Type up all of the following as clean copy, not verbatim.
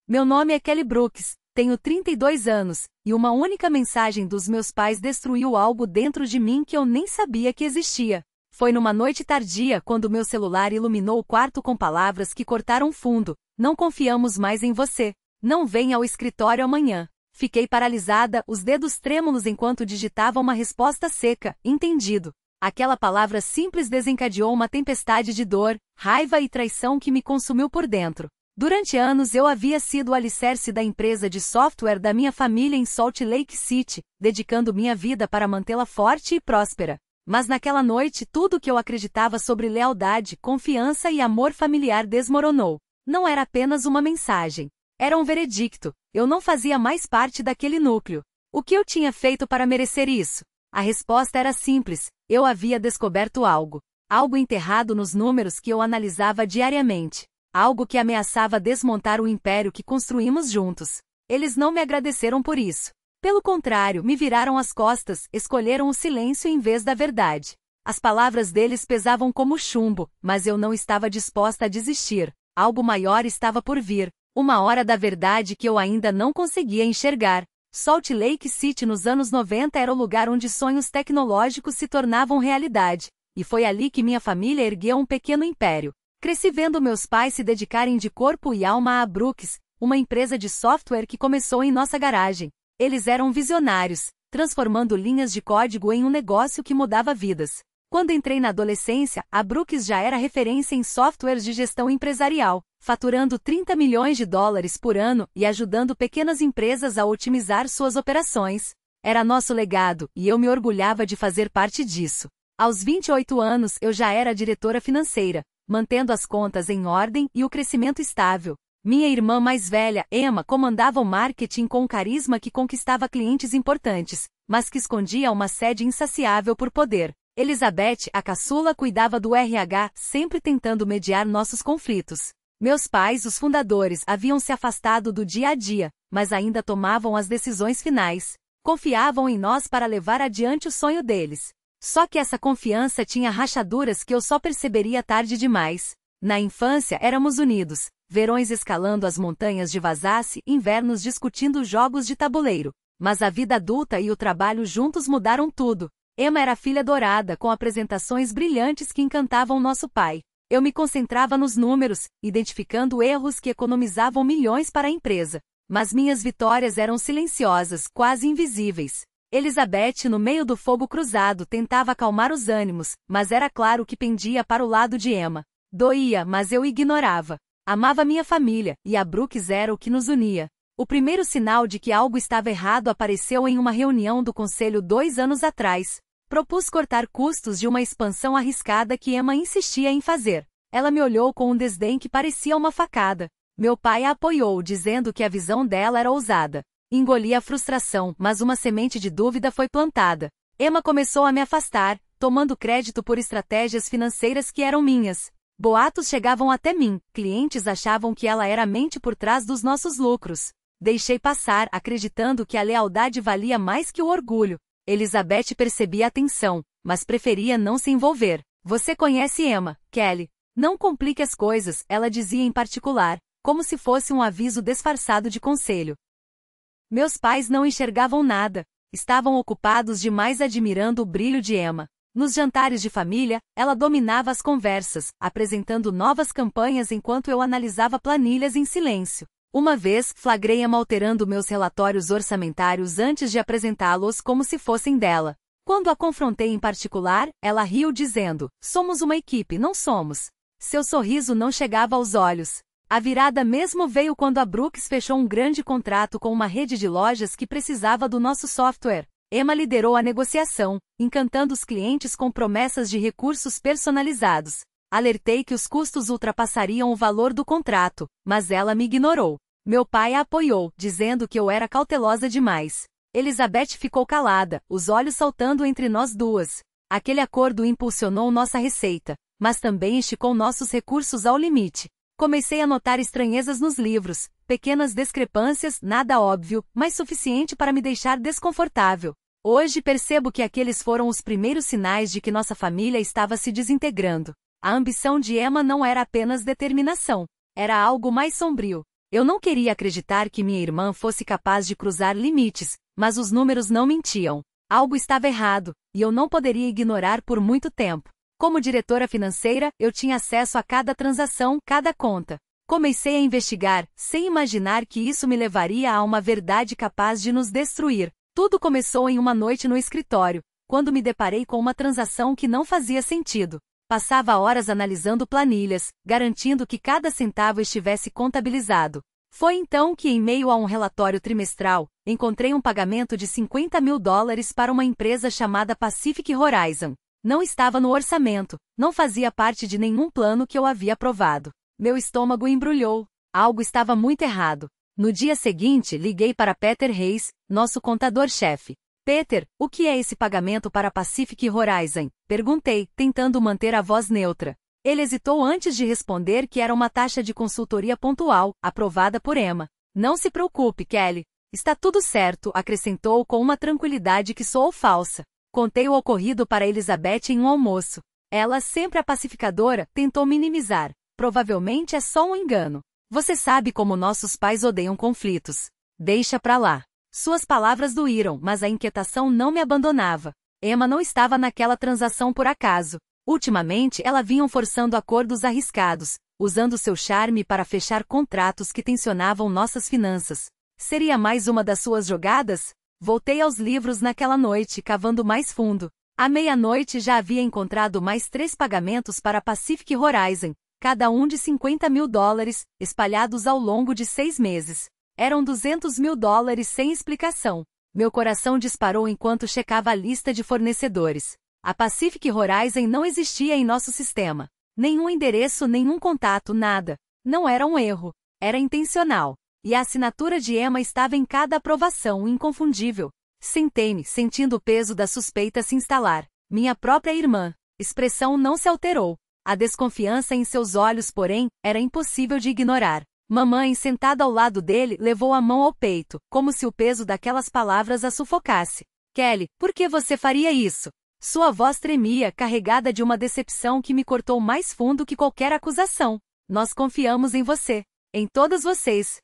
Meu nome é Kelly Brooks, tenho 32 anos, e uma única mensagem dos meus pais destruiu algo dentro de mim que eu nem sabia que existia. Foi numa noite tardia quando meu celular iluminou o quarto com palavras que cortaram fundo: "Não confiamos mais em você. Não venha ao escritório amanhã." Fiquei paralisada, os dedos trêmulos enquanto digitava uma resposta seca: "Entendido." Aquela palavra simples desencadeou uma tempestade de dor, raiva e traição que me consumiu por dentro. Durante anos eu havia sido o alicerce da empresa de software da minha família em Salt Lake City, dedicando minha vida para mantê-la forte e próspera. Mas naquela noite tudo o que eu acreditava sobre lealdade, confiança e amor familiar desmoronou. Não era apenas uma mensagem. Era um veredicto. Eu não fazia mais parte daquele núcleo. O que eu tinha feito para merecer isso? A resposta era simples: eu havia descoberto algo. Algo enterrado nos números que eu analisava diariamente. Algo que ameaçava desmontar o império que construímos juntos. Eles não me agradeceram por isso. Pelo contrário, me viraram as costas, escolheram o silêncio em vez da verdade. As palavras deles pesavam como chumbo, mas eu não estava disposta a desistir. Algo maior estava por vir. Uma hora da verdade que eu ainda não conseguia enxergar. Salt Lake City nos anos 90 era o lugar onde sonhos tecnológicos se tornavam realidade. E foi ali que minha família ergueu um pequeno império. Cresci vendo meus pais se dedicarem de corpo e alma à Brooks, uma empresa de software que começou em nossa garagem. Eles eram visionários, transformando linhas de código em um negócio que mudava vidas. Quando entrei na adolescência, a Brooks já era referência em softwares de gestão empresarial, faturando $30 milhões por ano e ajudando pequenas empresas a otimizar suas operações. Era nosso legado, e eu me orgulhava de fazer parte disso. Aos 28 anos eu já era diretora financeira, mantendo as contas em ordem e o crescimento estável. Minha irmã mais velha, Emma, comandava o marketing com um carisma que conquistava clientes importantes, mas que escondia uma sede insaciável por poder. Elizabeth, a caçula, cuidava do RH, sempre tentando mediar nossos conflitos. Meus pais, os fundadores, haviam se afastado do dia a dia, mas ainda tomavam as decisões finais. Confiavam em nós para levar adiante o sonho deles. Só que essa confiança tinha rachaduras que eu só perceberia tarde demais. Na infância éramos unidos, verões escalando as montanhas de Vasace, invernos discutindo jogos de tabuleiro. Mas a vida adulta e o trabalho juntos mudaram tudo. Emma era a filha dourada, com apresentações brilhantes que encantavam nosso pai. Eu me concentrava nos números, identificando erros que economizavam milhões para a empresa. Mas minhas vitórias eram silenciosas, quase invisíveis. Elizabeth, no meio do fogo cruzado, tentava acalmar os ânimos, mas era claro que pendia para o lado de Emma. Doía, mas eu ignorava. Amava minha família, e a Brooks era o que nos unia. O primeiro sinal de que algo estava errado apareceu em uma reunião do conselho 2 anos atrás. Propus cortar custos de uma expansão arriscada que Emma insistia em fazer. Ela me olhou com um desdém que parecia uma facada. Meu pai a apoiou, dizendo que a visão dela era ousada. Engoli a frustração, mas uma semente de dúvida foi plantada. Emma começou a me afastar, tomando crédito por estratégias financeiras que eram minhas. Boatos chegavam até mim, clientes achavam que ela era a mente por trás dos nossos lucros. Deixei passar, acreditando que a lealdade valia mais que o orgulho. Elizabeth percebia a tensão, mas preferia não se envolver. "Você conhece Emma, Kelly. Não complique as coisas", ela dizia em particular, como se fosse um aviso disfarçado de conselho. Meus pais não enxergavam nada. Estavam ocupados demais admirando o brilho de Emma. Nos jantares de família, ela dominava as conversas, apresentando novas campanhas enquanto eu analisava planilhas em silêncio. Uma vez, flagrei Emma alterando meus relatórios orçamentários antes de apresentá-los como se fossem dela. Quando a confrontei em particular, ela riu dizendo: "Somos uma equipe, não somos." Seu sorriso não chegava aos olhos. A virada mesmo veio quando a Brooks fechou um grande contrato com uma rede de lojas que precisava do nosso software. Emma liderou a negociação, encantando os clientes com promessas de recursos personalizados. Alertei que os custos ultrapassariam o valor do contrato, mas ela me ignorou. Meu pai a apoiou, dizendo que eu era cautelosa demais. Elizabeth ficou calada, os olhos saltando entre nós duas. Aquele acordo impulsionou nossa receita, mas também esticou nossos recursos ao limite. Comecei a notar estranhezas nos livros, pequenas discrepâncias, nada óbvio, mas suficiente para me deixar desconfortável. Hoje percebo que aqueles foram os primeiros sinais de que nossa família estava se desintegrando. A ambição de Emma não era apenas determinação, era algo mais sombrio. Eu não queria acreditar que minha irmã fosse capaz de cruzar limites, mas os números não mentiam. Algo estava errado, e eu não poderia ignorar por muito tempo. Como diretora financeira, eu tinha acesso a cada transação, cada conta. Comecei a investigar, sem imaginar que isso me levaria a uma verdade capaz de nos destruir. Tudo começou em uma noite no escritório, quando me deparei com uma transação que não fazia sentido. Passava horas analisando planilhas, garantindo que cada centavo estivesse contabilizado. Foi então que, em meio a um relatório trimestral, encontrei um pagamento de $50.000 para uma empresa chamada Pacific Horizon. Não estava no orçamento, não fazia parte de nenhum plano que eu havia aprovado. Meu estômago embrulhou. Algo estava muito errado. No dia seguinte, liguei para Peter Reis, nosso contador-chefe. Peter, o que é esse pagamento para Pacific Horizon? Perguntei, tentando manter a voz neutra. Ele hesitou antes de responder que era uma taxa de consultoria pontual, aprovada por Emma. Não se preocupe, Kelly. Está tudo certo, acrescentou com uma tranquilidade que soou falsa. Contei o ocorrido para Elizabeth em um almoço. Ela, sempre a pacificadora, tentou minimizar. Provavelmente é só um engano. Você sabe como nossos pais odeiam conflitos. Deixa pra lá. Suas palavras doíram, mas a inquietação não me abandonava. Emma não estava naquela transação por acaso. Ultimamente, ela vinha forçando acordos arriscados, usando seu charme para fechar contratos que tensionavam nossas finanças. Seria mais uma das suas jogadas? Voltei aos livros naquela noite, cavando mais fundo. À meia-noite já havia encontrado mais 3 pagamentos para Pacific Horizon, cada um de $50.000, espalhados ao longo de 6 meses. Eram $200.000 sem explicação. Meu coração disparou enquanto checava a lista de fornecedores. A Pacific Horizon não existia em nosso sistema. Nenhum endereço, nenhum contato, nada. Não era um erro. Era intencional. E a assinatura de Emma estava em cada aprovação, inconfundível. Sentei-me, sentindo o peso da suspeita se instalar. Minha própria irmã. Expressão não se alterou. A desconfiança em seus olhos, porém, era impossível de ignorar. Mamãe, sentada ao lado dele, levou a mão ao peito, como se o peso daquelas palavras a sufocasse. Kelly, por que você faria isso? Sua voz tremia, carregada de uma decepção que me cortou mais fundo que qualquer acusação. Nós confiamos em você. Em todas vocês.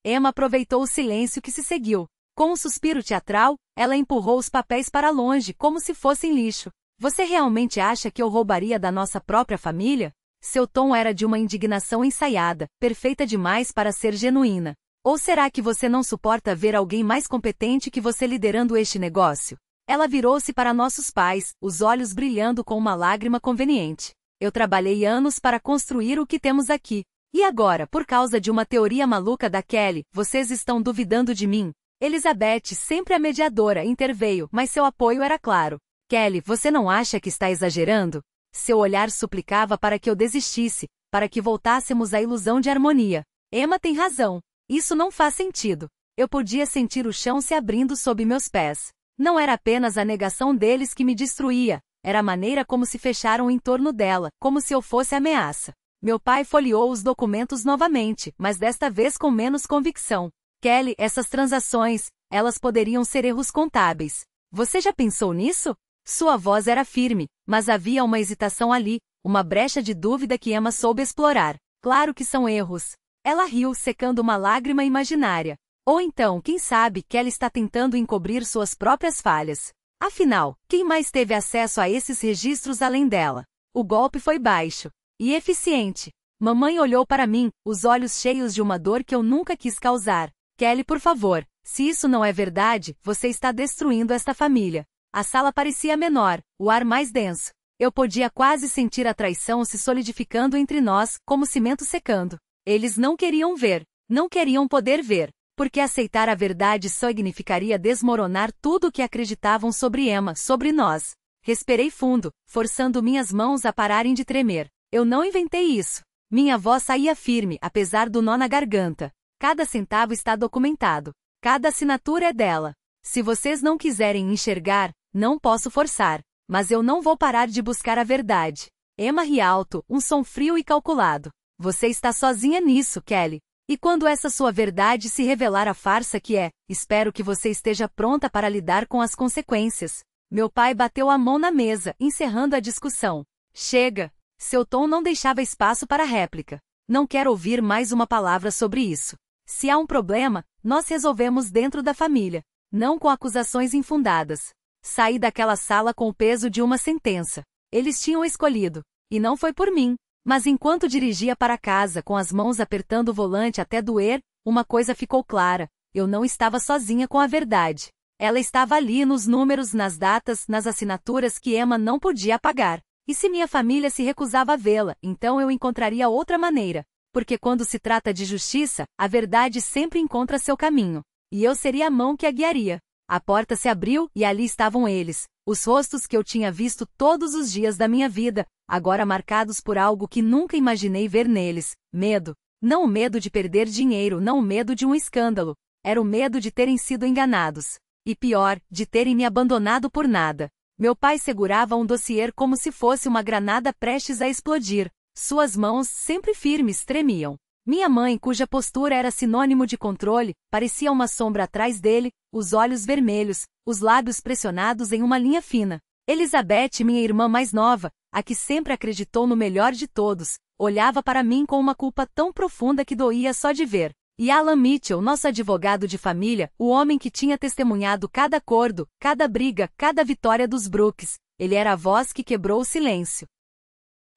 Emma aproveitou o silêncio que se seguiu. Com um suspiro teatral, ela empurrou os papéis para longe, como se fossem lixo. Você realmente acha que eu roubaria da nossa própria família? Seu tom era de uma indignação ensaiada, perfeita demais para ser genuína. Ou será que você não suporta ver alguém mais competente que você liderando este negócio? Ela virou-se para nossos pais, os olhos brilhando com uma lágrima conveniente. Eu trabalhei anos para construir o que temos aqui. E agora, por causa de uma teoria maluca da Kelly, vocês estão duvidando de mim? Elizabeth, sempre a mediadora, interveio, mas seu apoio era claro. Kelly, você não acha que está exagerando? Seu olhar suplicava para que eu desistisse, para que voltássemos à ilusão de harmonia. Emma tem razão. Isso não faz sentido. Eu podia sentir o chão se abrindo sob meus pés. Não era apenas a negação deles que me destruía, era a maneira como se fecharam em torno dela, como se eu fosse ameaça. Meu pai folheou os documentos novamente, mas desta vez com menos convicção. Kelly, essas transações, elas poderiam ser erros contábeis. Você já pensou nisso? Sua voz era firme, mas havia uma hesitação ali, uma brecha de dúvida que Emma soube explorar. Claro que são erros. Ela riu, secando uma lágrima imaginária. Ou então, quem sabe, Kelly está tentando encobrir suas próprias falhas. Afinal, quem mais teve acesso a esses registros além dela? O golpe foi baixo. E eficiente. Mamãe olhou para mim, os olhos cheios de uma dor que eu nunca quis causar. Kelly, por favor, se isso não é verdade, você está destruindo esta família. A sala parecia menor, o ar mais denso. Eu podia quase sentir a traição se solidificando entre nós, como cimento secando. Eles não queriam ver, não queriam poder ver, porque aceitar a verdade só significaria desmoronar tudo o que acreditavam sobre Emma, sobre nós. Respirei fundo, forçando minhas mãos a pararem de tremer. Eu não inventei isso. Minha voz saía firme, apesar do nó na garganta. Cada centavo está documentado. Cada assinatura é dela. Se vocês não quiserem enxergar, não posso forçar. Mas eu não vou parar de buscar a verdade. Emma ri alto, um som frio e calculado. Você está sozinha nisso, Kelly. E quando essa sua verdade se revelar a farsa que é, espero que você esteja pronta para lidar com as consequências. Meu pai bateu a mão na mesa, encerrando a discussão. Chega! Seu tom não deixava espaço para réplica. Não quero ouvir mais uma palavra sobre isso. Se há um problema, nós resolvemos dentro da família, não com acusações infundadas. Saí daquela sala com o peso de uma sentença. Eles tinham escolhido, e não foi por mim. Mas enquanto dirigia para casa com as mãos apertando o volante até doer, uma coisa ficou clara: eu não estava sozinha com a verdade. Ela estava ali nos números, nas datas, nas assinaturas que Emma não podia apagar. E se minha família se recusava a vê-la, então eu encontraria outra maneira. Porque quando se trata de justiça, a verdade sempre encontra seu caminho. E eu seria a mão que a guiaria. A porta se abriu e ali estavam eles, os rostos que eu tinha visto todos os dias da minha vida, agora marcados por algo que nunca imaginei ver neles: medo. Não o medo de perder dinheiro, não o medo de um escândalo. Era o medo de terem sido enganados. E pior, de terem me abandonado por nada. Meu pai segurava um dossiê como se fosse uma granada prestes a explodir. Suas mãos, sempre firmes, tremiam. Minha mãe, cuja postura era sinônimo de controle, parecia uma sombra atrás dele, os olhos vermelhos, os lábios pressionados em uma linha fina. Elizabeth, minha irmã mais nova, a que sempre acreditou no melhor de todos, olhava para mim com uma culpa tão profunda que doía só de ver. E Alan Mitchell, nosso advogado de família, o homem que tinha testemunhado cada acordo, cada briga, cada vitória dos Brooks, ele era a voz que quebrou o silêncio.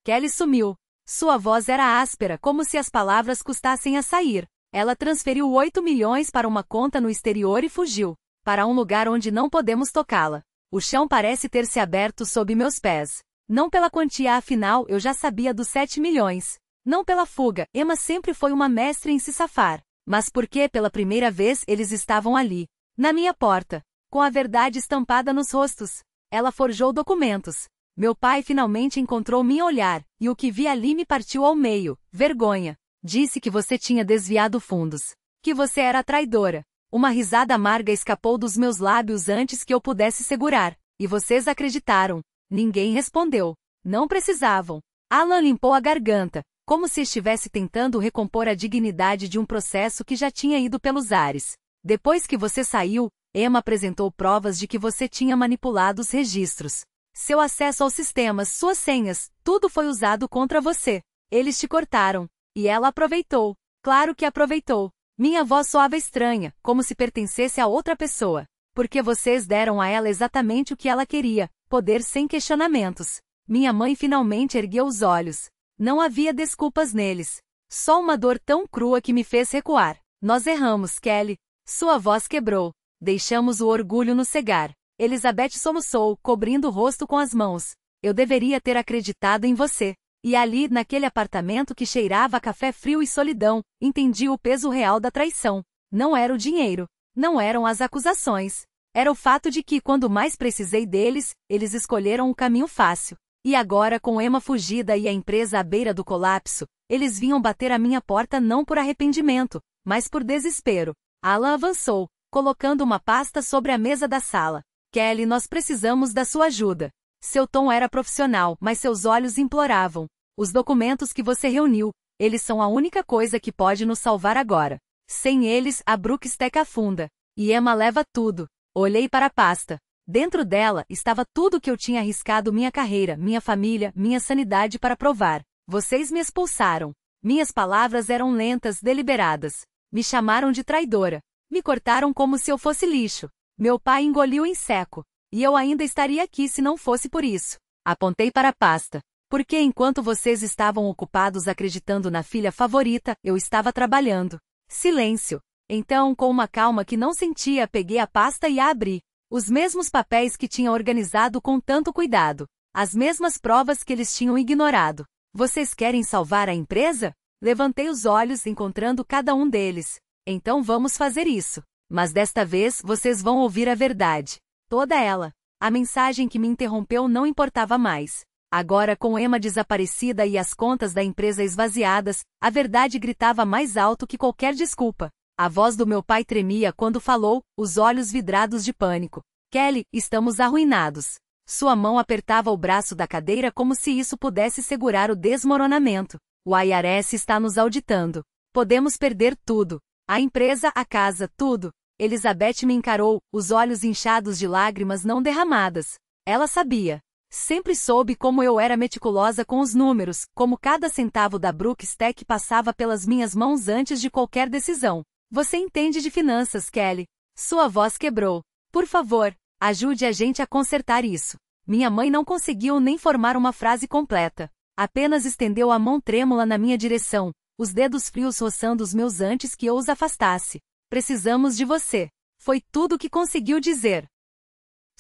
Kelly sumiu. Sua voz era áspera, como se as palavras custassem a sair. Ela transferiu 8 milhões para uma conta no exterior e fugiu. Para um lugar onde não podemos tocá-la. O chão parece ter se aberto sob meus pés. Não pela quantia, afinal, eu já sabia dos 7 milhões. Não pela fuga, Emma sempre foi uma mestre em se safar. Mas porque, pela primeira vez, eles estavam ali. Na minha porta. Com a verdade estampada nos rostos. Ela forjou documentos. Meu pai finalmente encontrou meu olhar, e o que vi ali me partiu ao meio. Vergonha. Disse que você tinha desviado fundos. Que você era traidora. Uma risada amarga escapou dos meus lábios antes que eu pudesse segurar. E vocês acreditaram. Ninguém respondeu. Não precisavam. Alan limpou a garganta, como se estivesse tentando recompor a dignidade de um processo que já tinha ido pelos ares. Depois que você saiu, Emma apresentou provas de que você tinha manipulado os registros. Seu acesso aos sistemas, suas senhas, tudo foi usado contra você. Eles te cortaram. E ela aproveitou. Claro que aproveitou. Minha voz soava estranha, como se pertencesse a outra pessoa. Porque vocês deram a ela exatamente o que ela queria, poder sem questionamentos. Minha mãe finalmente ergueu os olhos. Não havia desculpas neles. Só uma dor tão crua que me fez recuar. Nós erramos, Kelly. Sua voz quebrou. Deixamos o orgulho nos cegar. Elizabeth soluçou, cobrindo o rosto com as mãos. Eu deveria ter acreditado em você. E ali, naquele apartamento que cheirava a café frio e solidão, entendi o peso real da traição. Não era o dinheiro. Não eram as acusações. Era o fato de que, quando mais precisei deles, eles escolheram um caminho fácil. E agora, com Emma fugida e a empresa à beira do colapso, eles vinham bater à minha porta não por arrependimento, mas por desespero. Alan avançou, colocando uma pasta sobre a mesa da sala. Kelly, nós precisamos da sua ajuda. Seu tom era profissional, mas seus olhos imploravam. Os documentos que você reuniu, eles são a única coisa que pode nos salvar agora. Sem eles, a Brookstech afunda. E Emma leva tudo. Olhei para a pasta. Dentro dela, estava tudo que eu tinha arriscado minha carreira, minha família, minha sanidade para provar. Vocês me expulsaram. Minhas palavras eram lentas, deliberadas. Me chamaram de traidora. Me cortaram como se eu fosse lixo. Meu pai engoliu em seco. E eu ainda estaria aqui se não fosse por isso. Apontei para a pasta. Porque enquanto vocês estavam ocupados acreditando na filha favorita, eu estava trabalhando. Silêncio. Então, com uma calma que não sentia, peguei a pasta e a abri. Os mesmos papéis que tinha organizado com tanto cuidado. As mesmas provas que eles tinham ignorado. Vocês querem salvar a empresa? Levantei os olhos, encontrando cada um deles. Então vamos fazer isso. Mas desta vez vocês vão ouvir a verdade. Toda ela. A mensagem que me interrompeu não importava mais. Agora, com Emma desaparecida e as contas da empresa esvaziadas, a verdade gritava mais alto que qualquer desculpa. A voz do meu pai tremia quando falou, os olhos vidrados de pânico. Kelly, estamos arruinados. Sua mão apertava o braço da cadeira como se isso pudesse segurar o desmoronamento. O IRS está nos auditando. Podemos perder tudo. A empresa, a casa, tudo. Elizabeth me encarou, os olhos inchados de lágrimas não derramadas. Ela sabia. Sempre soube como eu era meticulosa com os números, como cada centavo da Brooks Tech passava pelas minhas mãos antes de qualquer decisão. Você entende de finanças, Kelly. Sua voz quebrou. Por favor, ajude a gente a consertar isso. Minha mãe não conseguiu nem formar uma frase completa. Apenas estendeu a mão trêmula na minha direção, os dedos frios roçando os meus antes que eu os afastasse. Precisamos de você. Foi tudo o que conseguiu dizer.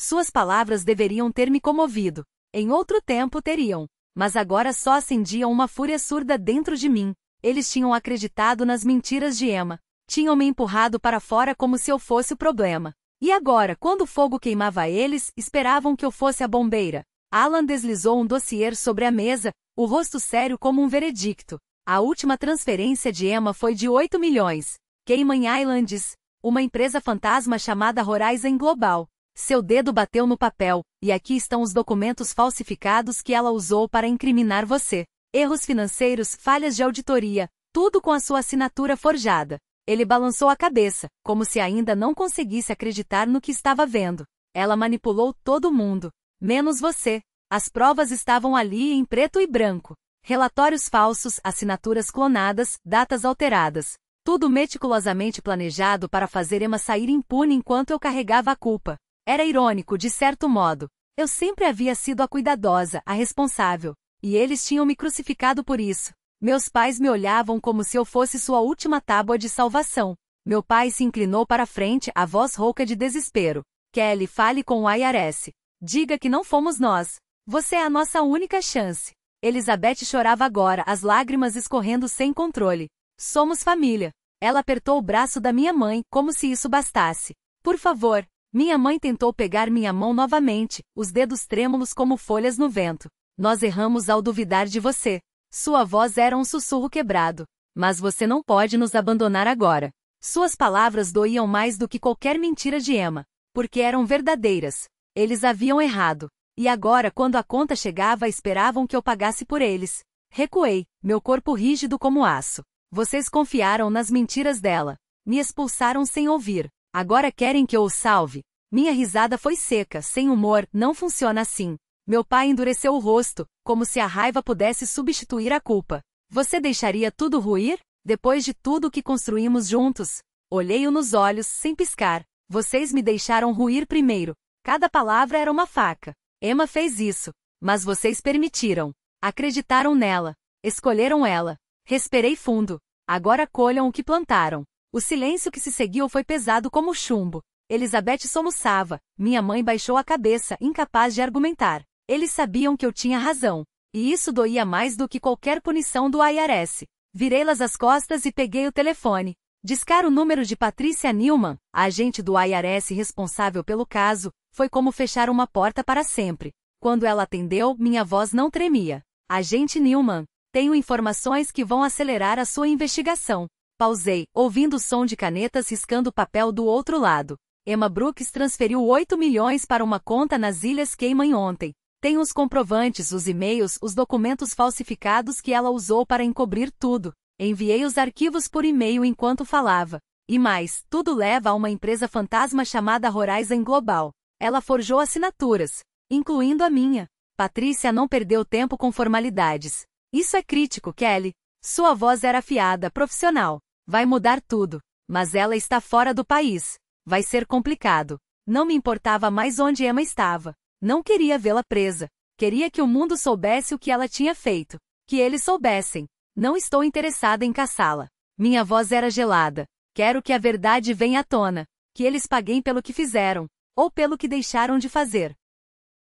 Suas palavras deveriam ter me comovido. Em outro tempo teriam. Mas agora só acendiam uma fúria surda dentro de mim. Eles tinham acreditado nas mentiras de Emma. Tinham me empurrado para fora como se eu fosse o problema. E agora, quando o fogo queimava eles, esperavam que eu fosse a bombeira. Alan deslizou um dossiê sobre a mesa, o rosto sério como um veredicto. A última transferência de Emma foi de 8 milhões. Cayman Islands, uma empresa fantasma chamada Horizon Global. Seu dedo bateu no papel, e aqui estão os documentos falsificados que ela usou para incriminar você. Erros financeiros, falhas de auditoria, tudo com a sua assinatura forjada. Ele balançou a cabeça, como se ainda não conseguisse acreditar no que estava vendo. Ela manipulou todo mundo, menos você. As provas estavam ali em preto e branco. Relatórios falsos, assinaturas clonadas, datas alteradas. Tudo meticulosamente planejado para fazer Emma sair impune enquanto eu carregava a culpa. Era irônico, de certo modo. Eu sempre havia sido a cuidadosa, a responsável. E eles tinham me crucificado por isso. Meus pais me olhavam como se eu fosse sua última tábua de salvação. Meu pai se inclinou para a frente, a voz rouca de desespero. Kelly, fale com o IRS. Diga que não fomos nós. Você é a nossa única chance. Elizabeth chorava agora, as lágrimas escorrendo sem controle. Somos família. Ela apertou o braço da minha mãe, como se isso bastasse. Por favor. Minha mãe tentou pegar minha mão novamente, os dedos trêmulos como folhas no vento. Nós erramos ao duvidar de você. Sua voz era um sussurro quebrado. Mas você não pode nos abandonar agora. Suas palavras doíam mais do que qualquer mentira de Emma. Porque eram verdadeiras. Eles haviam errado. E agora, quando a conta chegava, esperavam que eu pagasse por eles. Recuei, meu corpo rígido como aço. Vocês confiaram nas mentiras dela. Me expulsaram sem ouvir. Agora querem que eu o salve? Minha risada foi seca, sem humor, não funciona assim. Meu pai endureceu o rosto, como se a raiva pudesse substituir a culpa. Você deixaria tudo ruir? Depois de tudo o que construímos juntos? Olhei-o nos olhos, sem piscar. Vocês me deixaram ruir primeiro. Cada palavra era uma faca. Emma fez isso. Mas vocês permitiram. Acreditaram nela. Escolheram ela. Respirei fundo. Agora colham o que plantaram. O silêncio que se seguiu foi pesado como chumbo. Elizabeth soluçava. Minha mãe baixou a cabeça, incapaz de argumentar. Eles sabiam que eu tinha razão. E isso doía mais do que qualquer punição do IRS. Virei-las as costas e peguei o telefone. Discar o número de Patricia Newman, a agente do IRS responsável pelo caso, foi como fechar uma porta para sempre. Quando ela atendeu, minha voz não tremia. Agente Newman, tenho informações que vão acelerar a sua investigação. Pausei, ouvindo o som de canetas riscando papel do outro lado. Emma Brooks transferiu 8 milhões para uma conta nas Ilhas Cayman ontem. Tenho os comprovantes, os e-mails, os documentos falsificados que ela usou para encobrir tudo. Enviei os arquivos por e-mail enquanto falava. E mais, tudo leva a uma empresa fantasma chamada Horizon Global. Ela forjou assinaturas, incluindo a minha. Patrícia não perdeu tempo com formalidades. Isso é crítico, Kelly. Sua voz era afiada, profissional. Vai mudar tudo. Mas ela está fora do país. Vai ser complicado. Não me importava mais onde Emma estava. Não queria vê-la presa. Queria que o mundo soubesse o que ela tinha feito. Que eles soubessem. Não estou interessada em caçá-la. Minha voz era gelada. Quero que a verdade venha à tona. Que eles paguem pelo que fizeram. Ou pelo que deixaram de fazer.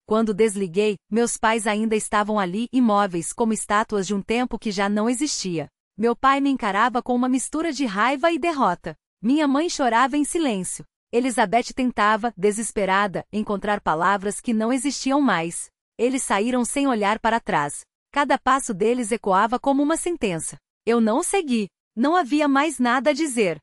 Quando desliguei, meus pais ainda estavam ali, imóveis, como estátuas de um tempo que já não existia. Meu pai me encarava com uma mistura de raiva e derrota. Minha mãe chorava em silêncio. Elizabeth tentava, desesperada, encontrar palavras que não existiam mais. Eles saíram sem olhar para trás. Cada passo deles ecoava como uma sentença. Eu não segui. Não havia mais nada a dizer.